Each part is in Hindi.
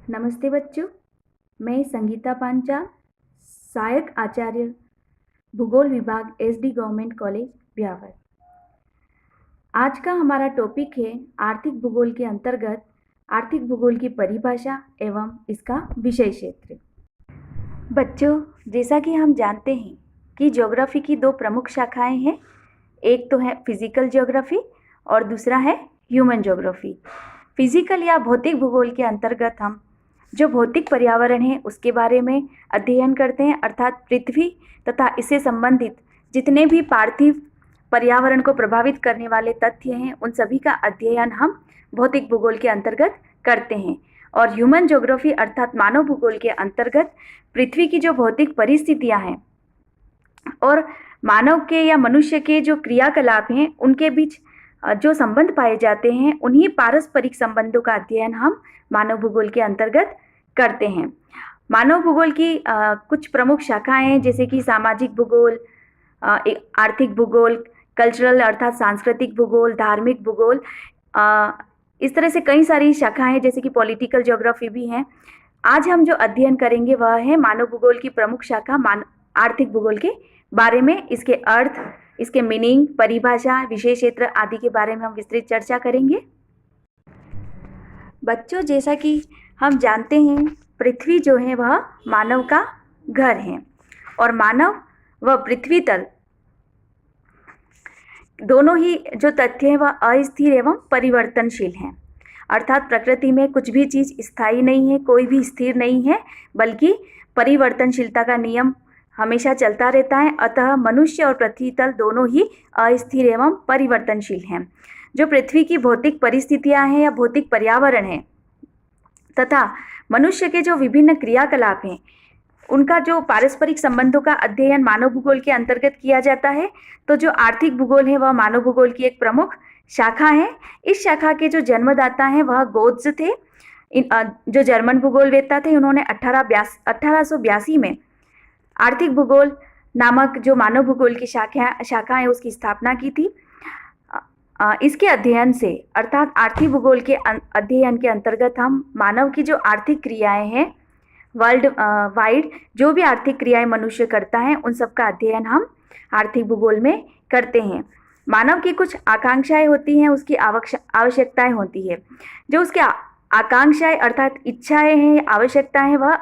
नमस्ते बच्चों, मैं संगीता पांचाल, सहायक आचार्य भूगोल विभाग एसडी गवर्नमेंट कॉलेज ब्यावर। आज का हमारा टॉपिक है आर्थिक भूगोल के अंतर्गत आर्थिक भूगोल की परिभाषा एवं इसका विषय क्षेत्र। बच्चों, जैसा कि हम जानते हैं कि ज्योग्राफी की दो प्रमुख शाखाएं हैं, एक तो है फिजिकल ज्योग्राफी और दूसरा है ह्यूमन ज्योग्राफी। फिजिकल या भौतिक भूगोल के अंतर्गत हम जो भौतिक पर्यावरण है उसके बारे में अध्ययन करते हैं, अर्थात पृथ्वी तथा इससे संबंधित जितने भी पार्थिव पर्यावरण को प्रभावित करने वाले तथ्य हैं उन सभी का अध्ययन हम भौतिक भूगोल के अंतर्गत करते हैं। और ह्यूमन ज्योग्राफी अर्थात मानव भूगोल के अंतर्गत पृथ्वी की जो भौतिक परिस्थितियां हैं और मानव के या मनुष्य के जो क्रियाकलाप हैं उनके बीच जो संबंध पाए जाते हैं उन्हीं पारस्परिक संबंधों का अध्ययन हम मानव भूगोल के अंतर्गत करते हैं। मानव भूगोल की कुछ प्रमुख शाखाएं हैं, जैसे कि सामाजिक भूगोल, आर्थिक भूगोल, कल्चरल अर्थात सांस्कृतिक भूगोल, धार्मिक भूगोल, इस तरह से कई सारी शाखाएं हैं, जैसे कि पॉलिटिकल ज्योग्राफी भी हैं। आज हम जो अध्ययन करेंगे वह है मानव भूगोल की प्रमुख शाखा आर्थिक भूगोल के बारे में, इसके अर्थ, इसके मीनिंग, परिभाषा, विषय क्षेत्र आदि के बारे में हम विस्तृत चर्चा करेंगे। बच्चों, जैसा कि हम जानते हैं पृथ्वी जो है वह मानव का घर है और मानव व पृथ्वी तल दोनों ही जो तथ्य हैं वह अस्थिर एवं परिवर्तनशील हैं। अर्थात प्रकृति में कुछ भी चीज़ स्थायी नहीं है, कोई भी स्थिर नहीं है, बल्कि परिवर्तनशीलता का नियम हमेशा चलता रहता है। अतः मनुष्य और पृथ्वी तल दोनों ही अस्थिर एवं परिवर्तनशील हैं। जो पृथ्वी की भौतिक परिस्थितियां हैं या भौतिक पर्यावरण है तथा मनुष्य के जो विभिन्न क्रियाकलाप हैं उनका जो पारस्परिक संबंधों का अध्ययन मानव भूगोल के अंतर्गत किया जाता है। तो जो आर्थिक भूगोल है वह मानव भूगोल की एक प्रमुख शाखा है। इस शाखा के जो जन्मदाता हैं वह गोत्स थे। जो जर्मन भूगोलवेत्ता थे उन्होंने 1882 में आर्थिक भूगोल नामक जो मानव भूगोल की शाखा है उसकी स्थापना की थी। इसके अध्ययन से अर्थात आर्थिक भूगोल के अध्ययन के अंतर्गत हम मानव की जो आर्थिक क्रियाएं हैं वर्ल्ड वाइड, जो भी आर्थिक क्रियाएं मनुष्य करता है उन सब का अध्ययन हम आर्थिक भूगोल में करते हैं। मानव की कुछ आकांक्षाएं होती हैं, उसकी आवश्यकताएं होती है। जो उसकी आकांक्षाएं अर्थात इच्छाएं हैं, आवश्यकताएं हैं, वह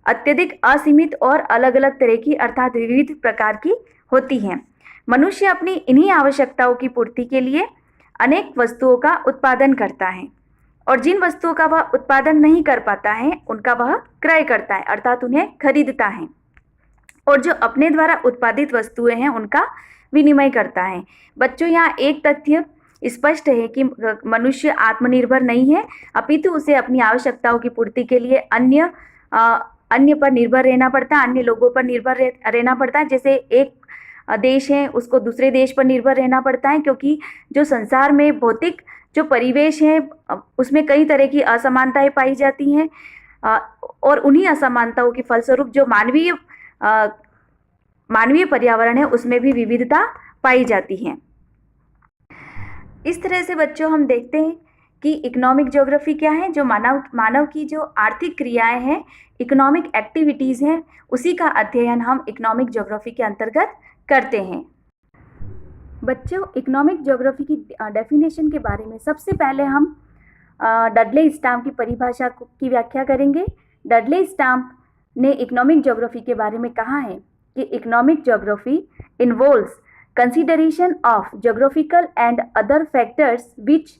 अत्यधिक असीमित और अलग अलग तरह की अर्थात विविध प्रकार की होती हैं। मनुष्य अपनी इन्हीं आवश्यकताओं की पूर्ति के लिए अनेक वस्तुओं का उत्पादन करता है और जिन वस्तुओं का वह उत्पादन नहीं कर पाता है उनका वह क्रय करता है, अर्थात उन्हें खरीदता है, और जो अपने द्वारा उत्पादित वस्तुएं हैं उनका विनिमय करता है। बच्चों, यहाँ एक तथ्य स्पष्ट है कि मनुष्य आत्मनिर्भर नहीं है, अपितु उसे अपनी आवश्यकताओं की पूर्ति के लिए अन्य पर निर्भर रहना पड़ता है, अन्य लोगों पर निर्भर रहना पड़ता है। जैसे एक देश है उसको दूसरे देश पर निर्भर रहना पड़ता है, क्योंकि जो संसार में भौतिक जो परिवेश है उसमें कई तरह की असमानताएं पाई जाती हैं और उन्हीं असमानताओं के फलस्वरूप जो मानवीय पर्यावरण है उसमें भी विविधता पाई जाती है। इस तरह से बच्चों हम देखते हैं कि इकोनॉमिक ज्योग्राफी क्या है। जो मानव की जो आर्थिक क्रियाएं हैं, इकोनॉमिक एक्टिविटीज़ हैं, उसी का अध्ययन हम इकोनॉमिक ज्योग्राफी के अंतर्गत करते हैं। बच्चों, इकोनॉमिक ज्योग्राफी की डेफिनेशन के बारे में सबसे पहले हम डडले स्टाम्प की परिभाषा की व्याख्या करेंगे। डडले स्टाम्प ने इकोनॉमिक ज्योग्राफी के बारे में कहा है कि economic geography involves consideration of geographical and other factors which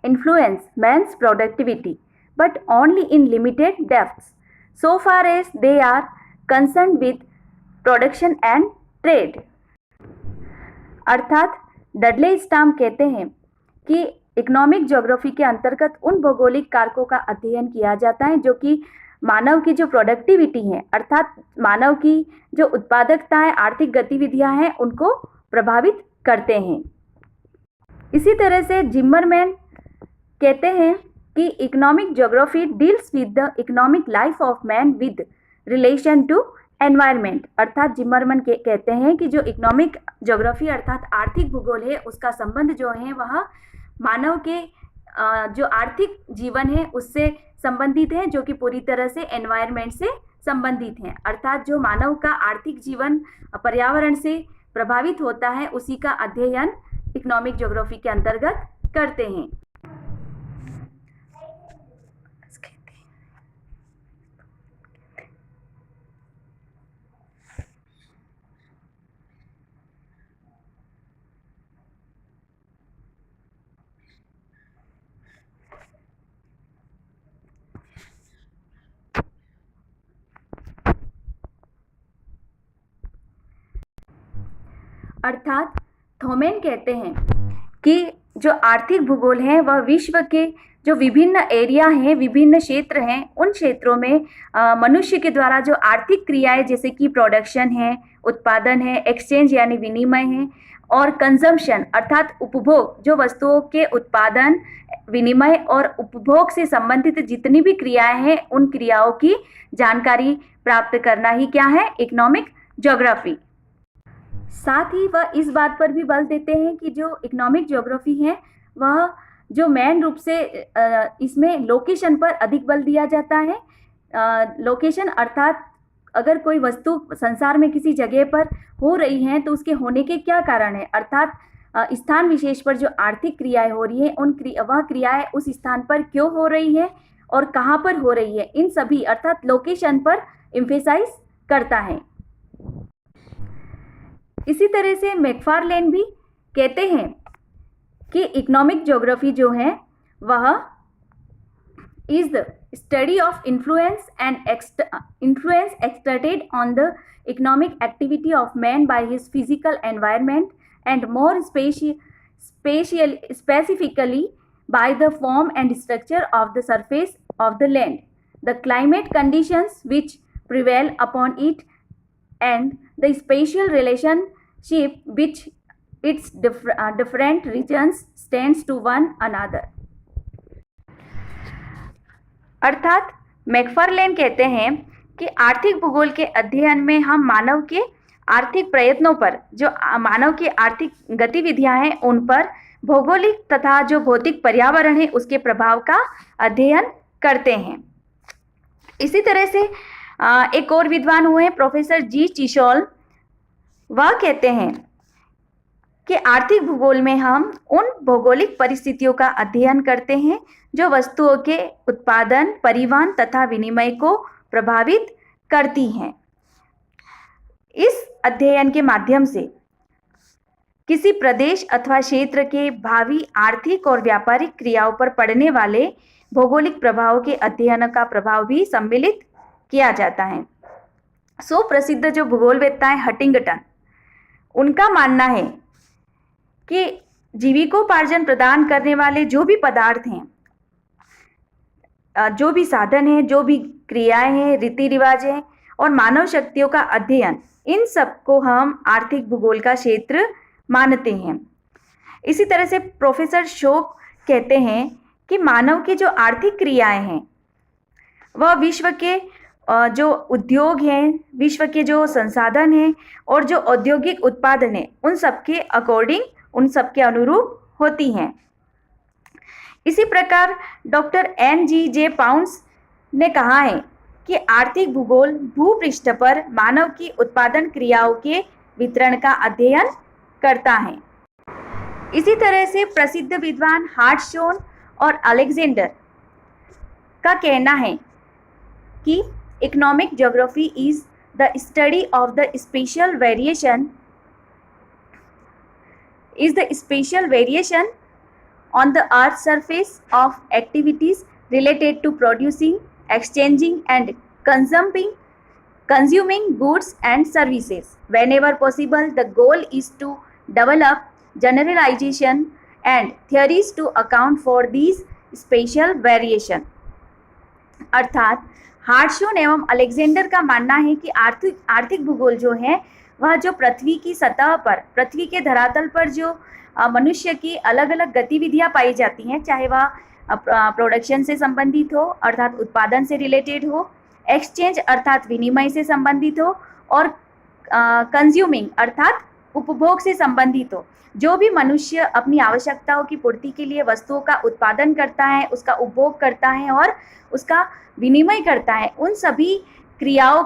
influence man's productivity, but only in limited depths, so far as they are concerned with production and trade. अर्थात डडले स्टाम्प कहते हैं कि इकोनॉमिक ज्योग्राफी के अंतर्गत उन भौगोलिक कारकों का अध्ययन किया जाता है जो कि मानव की जो प्रोडक्टिविटी है अर्थात मानव की जो उत्पादकता है, आर्थिक गतिविधियां हैं, उनको प्रभावित करते हैं। इसी तरह से जिम्मरमैन कहते हैं कि economic geography deals with the economic life of man with relation to environment. अर्थात जिम्मरमैन कहते हैं कि जो इकोनॉमिक ज्योग्राफी अर्थात आर्थिक भूगोल है उसका संबंध जो है वह मानव के जो आर्थिक जीवन है उससे संबंधित है, जो कि पूरी तरह से एनवायरनमेंट से संबंधित हैं। अर्थात जो मानव का आर्थिक जीवन पर्यावरण से प्रभावित होता है उसी का अध्ययन इकोनॉमिक ज्योग्राफी के अंतर्गत करते हैं। अर्थात थॉमेन कहते हैं कि जो आर्थिक भूगोल है वह विश्व के जो विभिन्न एरिया हैं, विभिन्न क्षेत्र हैं, उन क्षेत्रों में मनुष्य के द्वारा जो आर्थिक क्रियाएं जैसे कि प्रोडक्शन है, उत्पादन है, एक्सचेंज यानी विनिमय है, और कंजम्पशन अर्थात उपभोग, जो वस्तुओं के उत्पादन, विनिमय और उपभोग से संबंधित जितनी भी क्रियाएं हैं उन क्रियाओं की जानकारी प्राप्त करना ही क्या है, इकोनॉमिक ज्योग्राफी। साथ ही वह इस बात पर भी बल देते हैं कि जो इकोनॉमिक ज्योग्राफी है वह जो मेन रूप से इसमें लोकेशन पर अधिक बल दिया जाता है। लोकेशन अर्थात अगर कोई वस्तु संसार में किसी जगह पर हो रही है तो उसके होने के क्या कारण है, अर्थात स्थान विशेष पर जो आर्थिक क्रियाएं हो रही है वह क्रियाएं उस स्थान पर क्यों हो रही है और कहाँ पर हो रही है, इन सभी अर्थात लोकेशन पर एम्फेसाइज करता है। इसी तरह से मैकफार्लेन भी कहते हैं कि इकोनॉमिक ज्योग्राफी जो है वह is the study of influence exerted on the economic activity of man by his physical environment and more specifically by the form and structure of the surface of the land, the climate conditions which prevail upon it and the spatial relationship which its different regions stands to one another। अर्थात मैकफार्लेन कहते हैं कि आर्थिक भूगोल के अध्ययन में हम मानव के आर्थिक प्रयत्नों पर, जो मानव की आर्थिक गतिविधियां हैं उन पर भौगोलिक तथा जो भौतिक पर्यावरण है उसके प्रभाव का अध्ययन करते हैं। इसी तरह से एक और विद्वान हुए प्रोफेसर जी चिशोल, वह कहते हैं कि आर्थिक भूगोल में हम उन भौगोलिक परिस्थितियों का अध्ययन करते हैं जो वस्तुओं के उत्पादन, परिवहन तथा विनिमय को प्रभावित करती हैं। इस अध्ययन के माध्यम से किसी प्रदेश अथवा क्षेत्र के भावी आर्थिक और व्यापारिक क्रियाओं पर पड़ने वाले भौगोलिक प्रभावों के अध्ययन का प्रभाव भी सम्मिलित किया जाता है। सुप्रसिद्ध जो भूगोलवेत्ता है हंटिंगटन, उनका मानना है कि जीविकोपार्जन प्रदान करने वाले जो भी पदार्थ हैं, जो भी साधन हैं, जो भी क्रियाएं हैं, रीति रिवाज हैं और मानव शक्तियों का अध्ययन, इन सब को हम आर्थिक भूगोल का क्षेत्र मानते हैं। इसी तरह से प्रोफेसर शोक कहते हैं कि मानव की जो आर्थिक क्रियाएं हैं वह विश्व के जो उद्योग हैं, विश्व के जो संसाधन हैं और जो औद्योगिक उत्पादन है उन सबके अकॉर्डिंग, उन सबके अनुरूप होती हैं। इसी प्रकार डॉक्टर NG-J पाउंड्स ने कहा है कि आर्थिक भूगोल भूपृष्ठ पर मानव की उत्पादन क्रियाओं के वितरण का अध्ययन करता है। इसी तरह से प्रसिद्ध विद्वान हार्टशोन और अलेक्जेंडर का कहना है कि economic geography is the study of the special variation on the earth's surface of activities related to producing, exchanging and consuming goods and services. Whenever possible, the goal is to develop generalization and theories to account for these special variation. अर्थात हार्टशोन एवं अलेक्जेंडर का मानना है कि आर्थिक भूगोल जो है वह जो पृथ्वी की सतह पर, पृथ्वी के धरातल पर जो मनुष्य की अलग अलग गतिविधियां पाई जाती हैं, चाहे वह प्रोडक्शन से संबंधित हो अर्थात उत्पादन से रिलेटेड हो, एक्सचेंज अर्थात विनिमय से संबंधित हो और कंज्यूमिंग अर्थात उपभोग से संबंधित हो। जो भी मनुष्य अपनी आवश्यकताओं की पूर्ति के लिए वस्तुओं का उत्पादन करता है, उसका उपभोग करता है और उसका विनिमय करता है, उन सभी क्रियाओं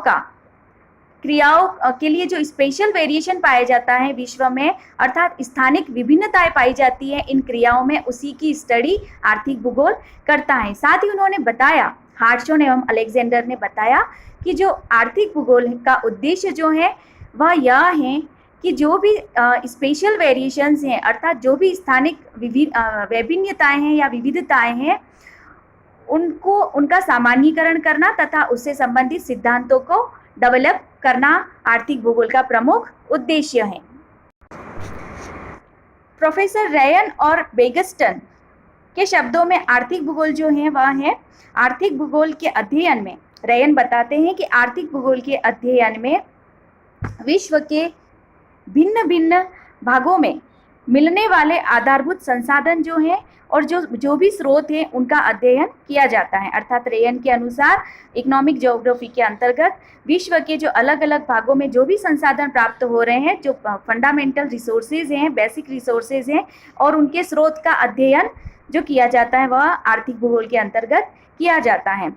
के लिए जो स्पेशल वेरिएशन पाया जाता है विश्व में, अर्थात स्थानिक विभिन्नताएं पाई जाती है इन क्रियाओं में, उसी की स्टडी आर्थिक भूगोल करता है। साथ ही उन्होंने बताया, हार्टशॉन एवं अलेक्जेंडर ने बताया कि जो आर्थिक भूगोल का उद्देश्य जो है वह यह है कि जो भी स्पेशल वेरिएशंस हैं, अर्थात जो भी स्थानिक विभिन्नताएं हैं या विविधताएं हैं, उनको उनका सामान्यीकरण करना तथा उससे संबंधित सिद्धांतों को डेवलप करना आर्थिक भूगोल का प्रमुख उद्देश्य है। प्रोफेसर रेयन और बेगस्टन के शब्दों में आर्थिक भूगोल जो है वह है, आर्थिक भूगोल के अध्ययन में, रेयन बताते हैं कि आर्थिक भूगोल के अध्ययन में विश्व के भिन्न भिन्न भागों में मिलने वाले आधारभूत संसाधन जो हैं और जो भी स्रोत हैं उनका अध्ययन किया जाता है। अर्थात रेयन के अनुसार इकोनॉमिक ज्योग्राफी के अंतर्गत विश्व के जो अलग अलग भागों में जो भी संसाधन प्राप्त हो रहे हैं, जो फंडामेंटल रिसोर्सेज हैं, बेसिक रिसोर्सेज हैं, और उनके स्रोत का अध्ययन जो किया जाता है वह आर्थिक भूगोल के अंतर्गत किया जाता है।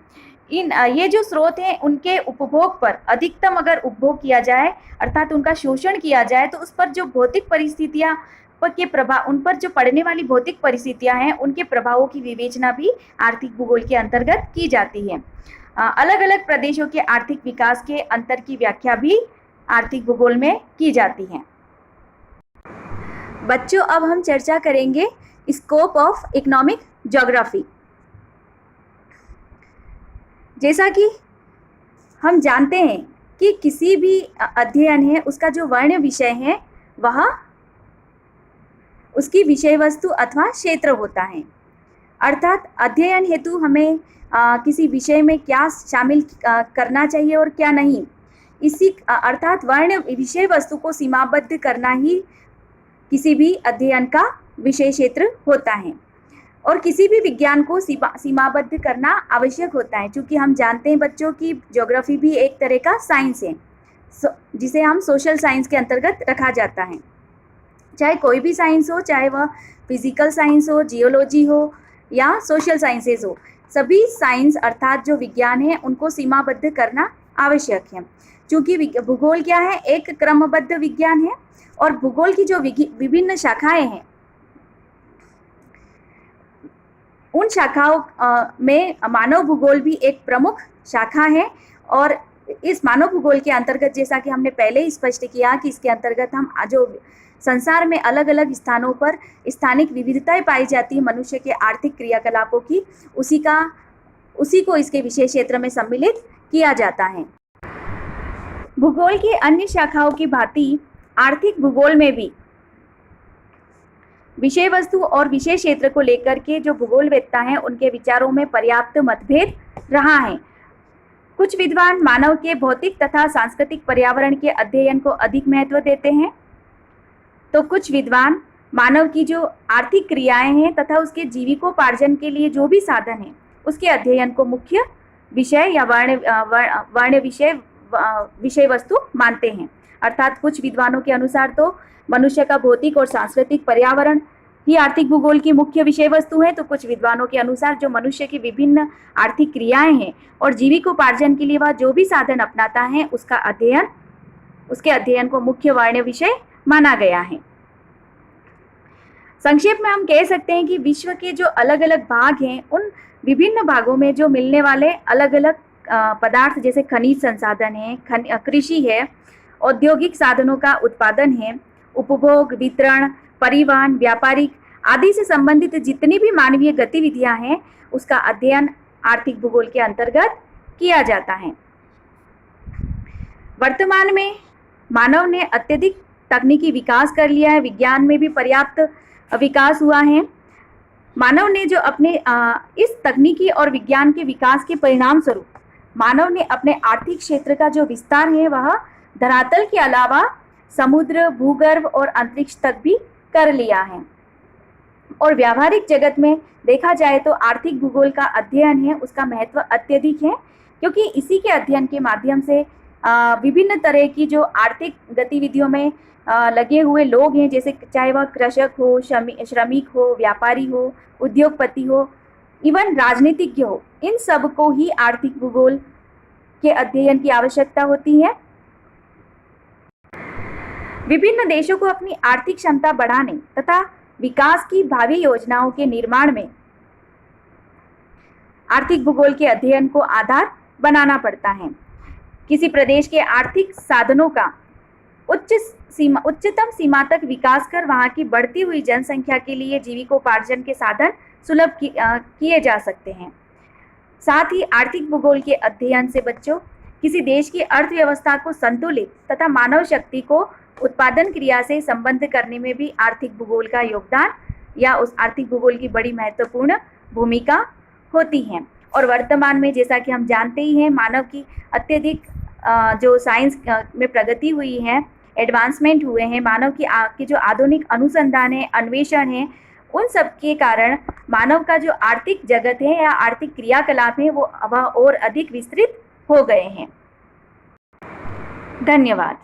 ये जो स्रोत हैं उनके उपभोग पर अधिकतम अगर उपभोग किया जाए, अर्थात उनका शोषण किया जाए, तो उस पर जो भौतिक परिस्थितियां के प्रभाव, उन पर जो पड़ने वाली भौतिक परिस्थितियां हैं उनके प्रभावों की विवेचना भी आर्थिक भूगोल के अंतर्गत की जाती है। अलग अलग प्रदेशों के आर्थिक विकास के अंतर की व्याख्या भी आर्थिक भूगोल में की जाती है। बच्चों, अब हम चर्चा करेंगे स्कोप ऑफ इकोनॉमिक ज्योग्राफी। जैसा कि हम जानते हैं कि किसी भी अध्ययन है उसका जो वर्ण विषय है वह उसकी विषय वस्तु अथवा क्षेत्र होता है। अर्थात अध्ययन हेतु हमें किसी विषय में क्या शामिल करना चाहिए और क्या नहीं, इसी अर्थात वर्ण विषय वस्तु को सीमाबद्ध करना ही किसी भी अध्ययन का विषय क्षेत्र होता है और किसी भी विज्ञान को सीमाबद्ध करना आवश्यक होता है। क्योंकि हम जानते हैं बच्चों की ज्योग्राफी भी एक तरह का साइंस है, जिसे हम सोशल साइंस के अंतर्गत रखा जाता है। चाहे कोई भी साइंस हो, चाहे वह फिजिकल साइंस हो, जियोलॉजी हो या सोशल साइंसेज हो, सभी साइंस अर्थात जो विज्ञान है उनको सीमाबद्ध करना आवश्यक है। क्योंकि भूगोल क्या है, एक क्रमबद्ध विज्ञान है और भूगोल की जो विभिन्न शाखाएं हैं उन शाखाओं में मानव भूगोल भी एक प्रमुख शाखा है। और इस मानव भूगोल के अंतर्गत, जैसा कि हमने पहले ही स्पष्ट किया कि इसके अंतर्गत हम जो संसार में अलग अलग स्थानों पर स्थानिक विविधताएं पाई जाती है मनुष्य के आर्थिक क्रियाकलापों की, उसी को इसके विषय क्षेत्र में सम्मिलित किया जाता है। भूगोल की अन्य शाखाओं की भांति आर्थिक भूगोल में भी विषय वस्तु और विषय क्षेत्र को लेकर के जो भूगोलवेत्ता हैं उनके विचारों में पर्याप्त मतभेद रहा है। कुछ विद्वान मानव के भौतिक तथा सांस्कृतिक पर्यावरण के अध्ययन को अधिक महत्व देते हैं, तो कुछ विद्वान मानव की जो आर्थिक क्रियाएं हैं तथा उसके जीविकोपार्जन के लिए जो भी साधन है उसके अध्ययन को मुख्य विषय या वर्ण विषय वस्तु मानते हैं। अर्थात कुछ विद्वानों के अनुसार तो मनुष्य का भौतिक और सांस्कृतिक पर्यावरण ही आर्थिक भूगोल की मुख्य विषय वस्तु है, तो कुछ विद्वानों के अनुसार जो मनुष्य की विभिन्न आर्थिक क्रियाएं हैं और जीविकोपार्जन के लिए वह जो भी साधन अपनाता है उसके अध्ययन को मुख्य वर्ण विषय माना गया है। संक्षेप में हम कह सकते हैं कि विश्व के जो अलग अलग भाग हैं उन विभिन्न भागों में जो मिलने वाले अलग अलग पदार्थ जैसे खनिज संसाधन है, कृषि है, औद्योगिक साधनों का उत्पादन है, उपभोग, वितरण, परिवहन, व्यापारिक आदि से संबंधित जितनी भी मानवीय गतिविधियां हैं उसका अध्ययन आर्थिक भूगोल के अंतर्गत किया जाता है। वर्तमान में मानव ने अत्यधिक तकनीकी विकास कर लिया है, विज्ञान में भी पर्याप्त विकास हुआ है। मानव ने जो अपने इस तकनीकी और विज्ञान के विकास के परिणाम स्वरूप मानव ने अपने आर्थिक क्षेत्र का जो विस्तार है वह धरातल के अलावा समुद्र, भूगर्भ और अंतरिक्ष तक भी कर लिया है। और व्यावहारिक जगत में देखा जाए तो आर्थिक भूगोल का अध्ययन है उसका महत्व अत्यधिक है, क्योंकि इसी के अध्ययन के माध्यम से विभिन्न तरह की जो आर्थिक गतिविधियों में लगे हुए लोग हैं, जैसे चाहे वह कृषक हो, श्रमिक हो, व्यापारी हो, उद्योगपति हो, इवन राजनीतिज्ञ हो, इन सब को ही आर्थिक भूगोल के अध्ययन की आवश्यकता होती है। विभिन्न देशों को अपनी आर्थिक क्षमता बढ़ाने तथा विकास की भावी योजनाओं के निर्माण में आर्थिक भूगोल के अध्ययन को आधार बनाना पड़ता है। किसी प्रदेश के आर्थिक साधनों का उच्चतम सीमा तक विकास कर वहां की बढ़ती हुई जनसंख्या के लिए जीविकोपार्जन के साधन सुलभ किए जा सकते हैं। साथ ही आर्थिक भूगोल के अध्ययन से बच्चों किसी देश की अर्थव्यवस्था को संतुलित तथा मानव शक्ति को उत्पादन क्रिया से संबद्ध करने में भी आर्थिक भूगोल का योगदान या उस आर्थिक भूगोल की बड़ी महत्वपूर्ण भूमिका होती है। और वर्तमान में जैसा कि हम जानते ही हैं, मानव की अत्यधिक जो साइंस में प्रगति हुई है, एडवांसमेंट हुए हैं, मानव की जो आधुनिक अनुसंधान है, अन्वेषण है, उन सब के कारण मानव का जो आर्थिक जगत है या आर्थिक क्रियाकलाप है वह और अधिक विस्तृत हो गए हैं। धन्यवाद।